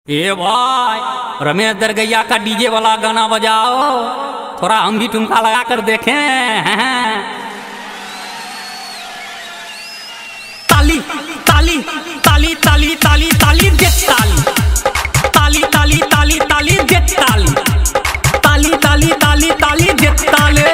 ए भाई रमेश दरगैया का डीजे वाला गाना बजाओ, थोड़ा हम भी ठुमका लगा कर देखें। ताली ताली ताली ताली ताली ताली दे ताली ताली ताली ताली ताली दे ताली ताली ताली ताली ताली दे ताले।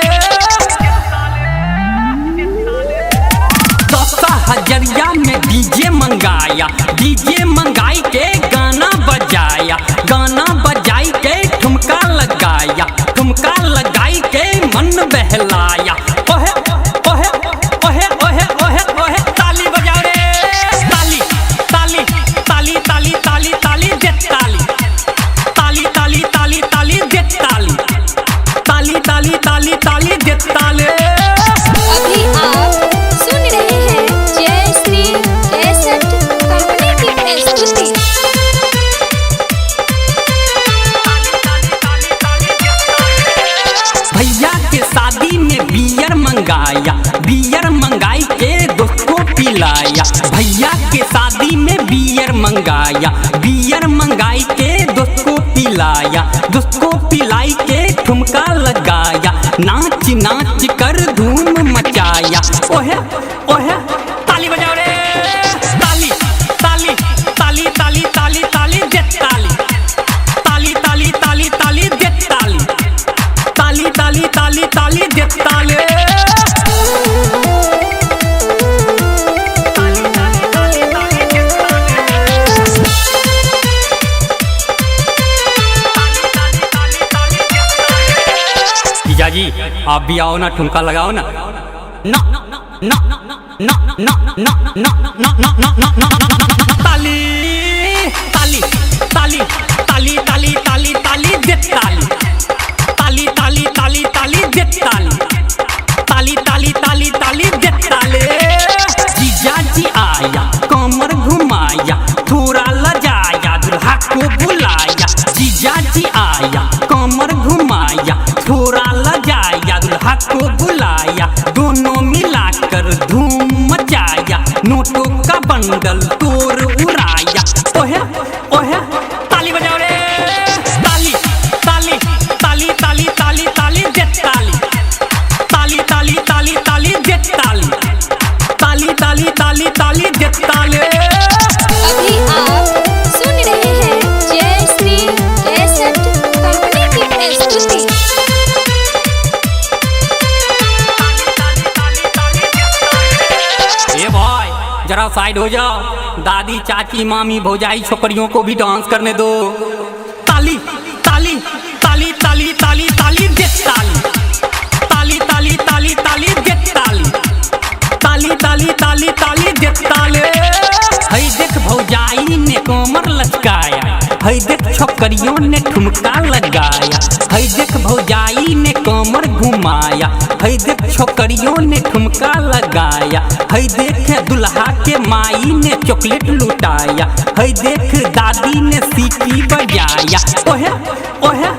10,000 में डीजे मंगाया, डीजे मंगाई के गाना बजाया, गाना बजाई के ठुमका लगाया, ठुमका लगाई के मन बहलाया। ओहे ओहे ओहे ओहे ओहे ओहे ताली बजाओ रे, ताली ताली ताली ताली ताली ताली दे ताली ताली ताली ताली ताली दे ताली ताली ताली ताली ताली दे ताले। अभी आप सुन रहे हैं जय श्री कैसेट कंपनी की प्रस्तुति। भैया के शादी में बियर मंगाया, बियर मंगाई के दोस्त को पिलाया। भैया के शादी में बियर मंगाया, बियर मंगाई के दोस्त को पिलाया, दोस्त को पिलाई के ठुमका लगाया, नाच नाच कर धूम मचाया। ओहे ओहे ताली बजाओ रे, ताली ताली ताली ताली ताली ताली दे ताली ताली ताली ताली ताली दे ताली ताली ताली ताली ताली दे ताले। जीजा जी आप भी आओ ना, ठुमका लगाओ ना। ना ना ना ना ना ना ना ना ना ना ताली ताली ताली ताली ताली ताली ताली दे ताली ताली ताली ताली ताली दे ताली ताली ताली ताली ताली दे ताले। जीजा जी आया, कमर घुमाया, थोड़ा लजाया, दुल्हा को बुलाया। जीजा जी आया, कमर घुमाया, थोड़ा लजाया, दुल्हा को बुलाया, दोनों मिलाकर धूम मचाया, नोटों का बंडल तोड़ उड़ाया। ओहे ओहे ताली बजाओ रे, ताली ताली ताली ताली ताली ताली दे ताली ताली ताली ताली ताली दे ताली ताली ताली ताली ताली दे ताले। अभी आप सुन रहे हैं जय श्री कैसेट कंपनी की प्रस्तुति। ए भाई जरा साइड हो जाओ, दादी चाची मामी भौजाई छोकरियों को भी डांस करने दो। ताली ताली ताली ताली ताली ताली दे ताली ताली ताली ताली ताली दे ताली ताली ताली ताली ताली दे ताले। हई देख भौजाई ने कमर लचकाया, हई देख छोकरियों ने ठुमका लगाया, हई देख भौजाई ने कमर घुमाया, हई देख छोकरियों ने ठुमका लगाया, हई देख दुल्हा के माई ने चॉकलेट लुटाया, हई देख दादी ने सीटी बजाया। ओहे ओहे